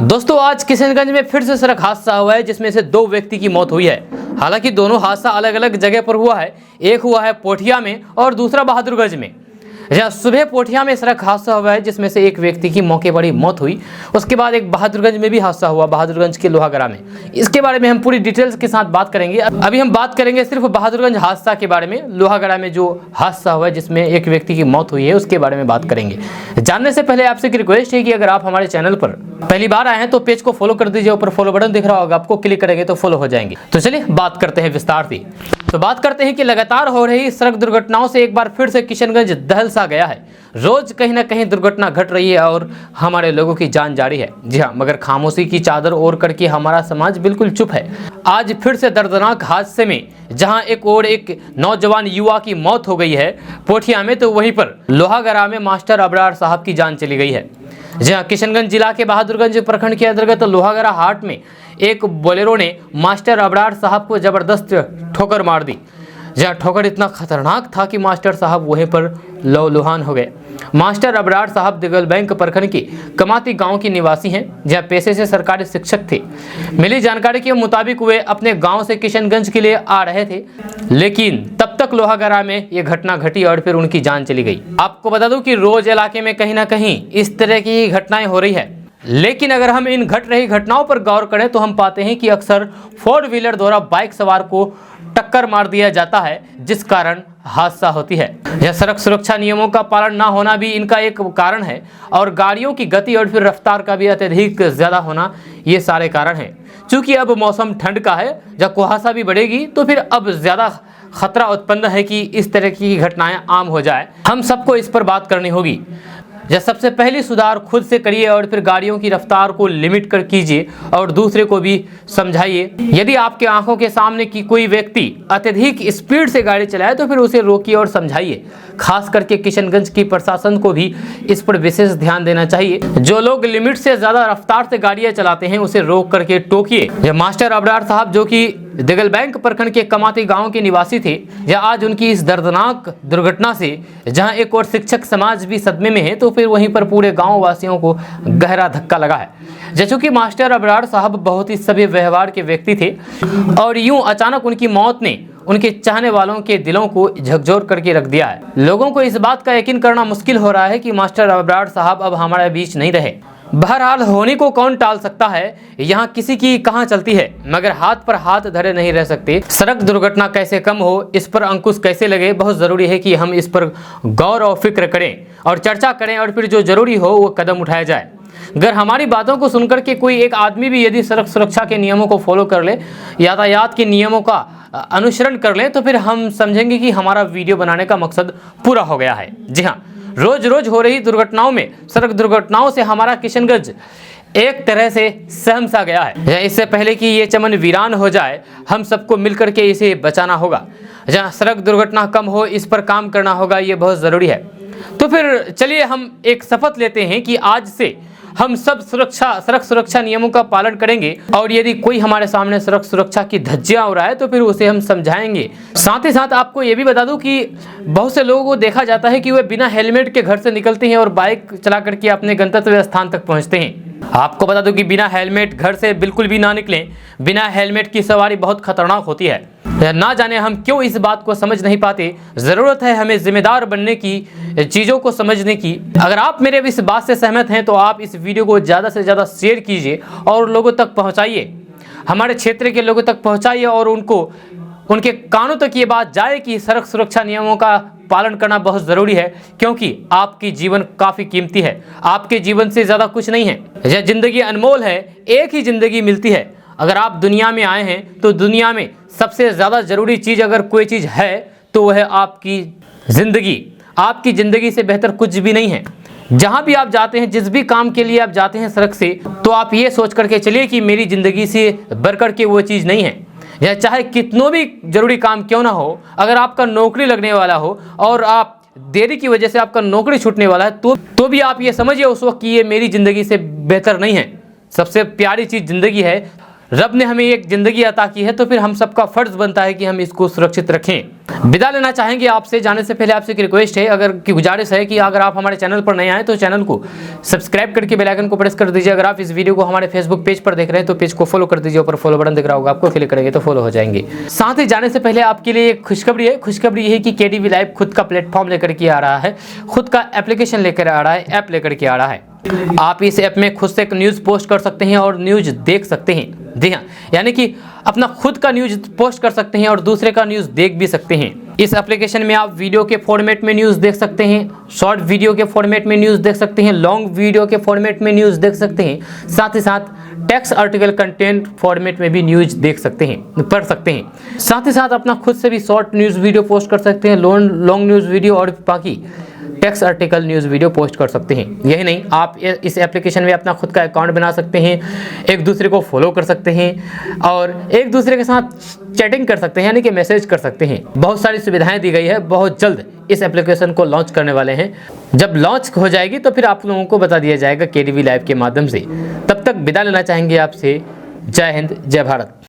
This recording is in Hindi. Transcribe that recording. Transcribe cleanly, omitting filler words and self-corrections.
दोस्तों आज किशनगंज में फिर से सड़क हादसा हुआ है जिसमें से 2 व्यक्ति की मौत हुई है। हालांकि दोनों हादसा अलग अलग जगह पर हुआ है। एक हुआ है पोठिया में और दूसरा बहादुरगंज में। जहाँ सुबह पोठिया में सड़क हादसा हुआ है जिसमें से एक व्यक्ति की मौके पर ही मौत हुई। उसके बाद एक बहादुरगंज में भी हादसा हुआ, बहादुरगंज के लोहागड़ा में। इसके बारे में हम पूरी डिटेल्स के साथ बात करेंगे। अभी हम बात करेंगे सिर्फ बहादुरगंज हादसा के बारे में। लोहागड़ा में जो हादसा हुआ है जिसमें एक व्यक्ति की मौत हुई है उसके बारे में बात करेंगे। जानने से पहले आपसे एक रिक्वेस्ट है कि अगर आप हमारे चैनल पर पहली बार आए हैं तो पेज को फॉलो कर दीजिए। ऊपर फॉलो बटन दिख रहा होगा, आपको क्लिक करेंगे तो फॉलो हो जाएंगे। तो चलिए बात करते हैं विस्तार से। तो बात करते हैं कि लगातार हो रही सड़क दुर्घटनाओं से एक बार फिर से किशनगंज दहल सा गया है। रोज कहीं ना कहीं दुर्घटना घट रही है और हमारे लोगों की जान जा रही है। जी हाँ, मगर खामोशी की चादर ओढ़ करके हमारा समाज बिल्कुल चुप है। आज फिर से दर्दनाक हादसे में जहां एक नौजवान युवा की मौत हो गई है पोठिया में, तो वहीं पर लोहागड़ा में मास्टर अबरार साहब की जान चली गई है। जहां किशनगंज जिला के बहादुरगंज प्रखंड के अंतर्गत लोहागड़ा हाट में एक बोलेरो ने मास्टर अबरार साहब को जबरदस्त ठोकर मार दी। जहाँ ठोकर इतना खतरनाक था कि मास्टर साहब वहीं पर लहूलुहान हो गए। मास्टर अबरार साहब दिगल बैंक प्रखंड के कमाती गांव के निवासी हैं, जहां पेशे से सरकारी शिक्षक थे। मिली जानकारी के मुताबिक वे अपने गांव से किशनगंज के लिए आ रहे थे, लेकिन तब तक लोहागड़ा में ये घटना घटी और फिर उनकी जान चली गई। आपको बता दूं कि रोज इलाके में कहीं ना कहीं इस तरह की घटनाएं हो रही है, लेकिन अगर हम इन घट रही घटनाओं पर गौर करें तो हम पाते हैं कि अक्सर 4 व्हीलर द्वारा बाइक सवार को टक्कर मार दिया जाता है, जिस कारण हादसा होती है। यह सड़क सुरक्षा नियमों का पालन ना होना भी इनका एक कारण है, और गाड़ियों की गति और फिर रफ्तार का भी अत्यधिक ज्यादा होना, ये सारे कारण हैं। चूंकि अब मौसम ठंड का है, जब कुहासा भी बढ़ेगी तो फिर अब ज्यादा खतरा उत्पन्न है कि इस तरह की घटनाएं आम हो जाए। हम सबको इस पर बात करनी होगी। जब सबसे पहले सुधार खुद से करिए और फिर गाड़ियों की रफ्तार को लिमिट कर कीजिए और दूसरे को भी समझाइए। यदि आपके आंखों के सामने की कोई व्यक्ति अत्यधिक स्पीड से गाड़ी चलाए तो फिर उसे रोकिए और समझाइए। खास करके किशनगंज की प्रशासन को भी इस पर विशेष ध्यान देना चाहिए। जो लोग लिमिट से ज्यादा रफ्तार से गाड़ियां चलाते हैं उसे रोक करके टोकिए। मास्टर अबरार साहब जो कि दिगल बैंक प्रखंड के कमाती गांव के निवासी थे, या आज उनकी इस दर्दनाक दुर्घटना से जहां एक और शिक्षक समाज भी सदमे में है, तो फिर वहीं पर पूरे गांव वासियों को गहरा धक्का लगा है। जैसे कि मास्टर अबरार साहब बहुत ही सभ्य व्यवहार के व्यक्ति थे और यूं अचानक उनकी मौत ने उनके चाहने वालों के दिलों को झकझोर करके रख दिया है। लोगों को इस बात का यकीन करना मुश्किल हो रहा है कि मास्टर अबरार साहब अब हमारे बीच नहीं रहे। बहरहाल होने को कौन टाल सकता है, यहाँ किसी की कहाँ चलती है, मगर हाथ पर हाथ धरे नहीं रह सकते। सड़क दुर्घटना कैसे कम हो, इस पर अंकुश कैसे लगे, बहुत ज़रूरी है कि हम इस पर गौर और फिक्र करें और चर्चा करें और फिर जो ज़रूरी हो वो कदम उठाया जाए। अगर हमारी बातों को सुनकर के कोई एक आदमी भी यदि सड़क सुरक्षा के नियमों को फॉलो कर ले, यातायात के नियमों का अनुसरण कर ले, तो फिर हम समझेंगे कि हमारा वीडियो बनाने का मकसद पूरा हो गया है। जी हाँ, रोज रोज हो रही दुर्घटनाओं में, सड़क दुर्घटनाओं से हमारा किशनगंज एक तरह से सहम सा गया है। इससे पहले कि ये चमन वीरान हो जाए, हम सबको मिलकर के इसे बचाना होगा। जहाँ सड़क दुर्घटना कम हो, इस पर काम करना होगा, ये बहुत ज़रूरी है। तो फिर चलिए हम एक शपथ लेते हैं कि आज से हम सब सड़क सुरक्षा नियमों का पालन करेंगे, और यदि कोई हमारे सामने सड़क सुरक्षा की धज्जियां हो रहा है तो फिर उसे हम समझाएंगे। साथ ही साथ आपको ये भी बता दूं कि बहुत से लोगों को देखा जाता है कि वे बिना हेलमेट के घर से निकलते हैं और बाइक चला करके अपने गंतव्य स्थान तक पहुंचते हैं। आपको बता दूं कि बिना हेलमेट घर से बिल्कुल भी ना निकलें। बिना हेलमेट की सवारी बहुत खतरनाक होती है। ना जाने हम क्यों इस बात को समझ नहीं पाते। ज़रूरत है हमें जिम्मेदार बनने की, चीज़ों को समझने की। अगर आप मेरे इस बात से सहमत हैं तो आप इस वीडियो को ज़्यादा से ज़्यादा शेयर कीजिए और लोगों तक पहुंचाइए, हमारे क्षेत्र के लोगों तक पहुंचाइए, और उनके कानों तक ये बात जाए कि सड़क सुरक्षा नियमों का पालन करना बहुत ज़रूरी है, क्योंकि आपकी जीवन काफ़ी कीमती है। आपके जीवन से ज़्यादा कुछ नहीं है। यह ज़िंदगी अनमोल है, एक ही ज़िंदगी मिलती है। अगर आप दुनिया में आए हैं तो दुनिया में सबसे ज़्यादा ज़रूरी चीज़ अगर कोई चीज़ है तो वह है आपकी ज़िंदगी। आपकी ज़िंदगी से बेहतर कुछ भी नहीं है। जहाँ भी आप जाते हैं, जिस भी काम के लिए आप जाते हैं सड़क से, तो आप ये सोच करके चलिए कि मेरी ज़िंदगी से बढ़कर के वो चीज़ नहीं है। या चाहे कितनों भी ज़रूरी काम क्यों ना हो, अगर आपका नौकरी लगने वाला हो और आप देरी की वजह से आपका नौकरी छूटने वाला है, तो भी आप ये समझिए उस वक्त कि ये मेरी ज़िंदगी से बेहतर नहीं है। सबसे प्यारी चीज़ ज़िंदगी है। रब ने हमें एक ज़िंदगी अता की है, तो फिर हम सबका फ़र्ज़ बनता है कि हम इसको सुरक्षित रखें। विदा लेना चाहेंगे आपसे, जाने से पहले आपसे एक रिक्वेस्ट है, गुजारिश है कि अगर आप हमारे चैनल पर नए आए तो चैनल को सब्सक्राइब करके बेल आइकन को प्रेस कर दीजिए। अगर आप इस वीडियो को हमारे फेसबुक पेज पर देख रहे हैं तो पेज को फॉलो कर दीजिए, ऊपर फॉलो बटन दिख रहा होगा आपको, क्लिक करेंगे तो फॉलो हो जाएंगे। साथ ही जाने से पहले आपके लिए एक खुशखबरी है। खुशखबरी है कि केडीवी लाइव खुद का प्लेटफॉर्म लेकर के आ रहा है, खुद का एप्लीकेशन लेकर आ रहा है, ऐप लेकर के आ रहा है। आप इस ऐप में खुद से एक न्यूज़ पोस्ट कर सकते हैं और न्यूज़ देख सकते हैं। जी हाँ, यानी कि अपना खुद का न्यूज़ पोस्ट कर सकते हैं और दूसरे का न्यूज़ देख भी सकते हैं। इस एप्लीकेशन में आप वीडियो के फॉर्मेट में न्यूज़ देख सकते हैं, शॉर्ट वीडियो के फॉर्मेट में न्यूज़ देख सकते हैं, लॉन्ग वीडियो के फॉर्मेट में न्यूज़ देख सकते हैं, साथ ही साथ टेक्स्ट आर्टिकल कंटेंट फॉर्मेट में भी न्यूज़ देख सकते हैं, पढ़ सकते हैं। साथ ही साथ अपना खुद से भी शॉर्ट न्यूज़ वीडियो पोस्ट कर सकते हैं, लॉन्ग न्यूज़ वीडियो और बाकी text article news video post कर सकते हैं। यही नहीं, आप इस एप्लीकेशन में अपना खुद का अकाउंट बना सकते हैं, एक दूसरे को फॉलो कर सकते हैं और एक दूसरे के साथ चैटिंग कर सकते हैं, यानी कि मैसेज कर सकते हैं। बहुत सारी सुविधाएं दी गई है। बहुत जल्द इस एप्लीकेशन को लॉन्च करने वाले हैं। जब लॉन्च हो जाएगी तो फिर आप लोगों को बता दिया जाएगा केडीवी लाइव के माध्यम से। तब तक विदा लेना चाहेंगे आपसे। जय हिंद, जय भारत।